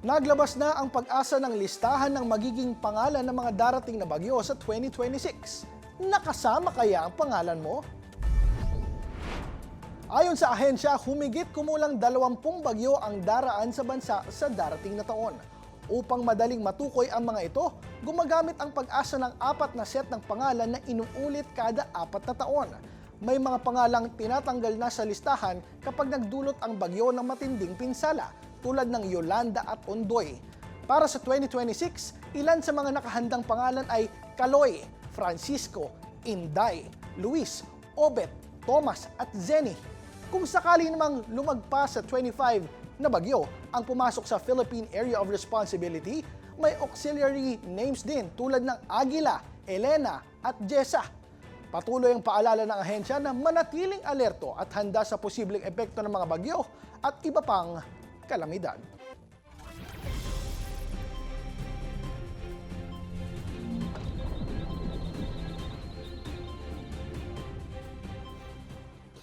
Naglabas na ang Pag-asa ng listahan ng magiging pangalan ng mga darating na bagyo sa 2026. Nakasama kaya ang pangalan mo? Ayon sa ahensya, humigit kumulang 20 bagyo ang daraan sa bansa sa darating na taon. Upang madaling matukoy ang mga ito, gumagamit ang Pag-asa ng 4 na set ng pangalan na inuulit kada 4 na taon. May mga pangalang tinatanggal na sa listahan kapag nagdulot ang bagyo ng matinding pinsala, tulad ng Yolanda at Ondoy. Para sa 2026, ilan sa mga nakahandang pangalan ay Kaloy, Francisco, Inday, Luis, Obet, Thomas at Zenny. Kung sakali namang lumagpas sa 25 na bagyo ang pumasok sa Philippine Area of Responsibility, may auxiliary names din tulad ng Aguila, Elena at Jessa. Patuloy ang paalala ng ahensya na manatiling alerto at handa sa posibleng epekto ng mga bagyo at iba pang kalamidad.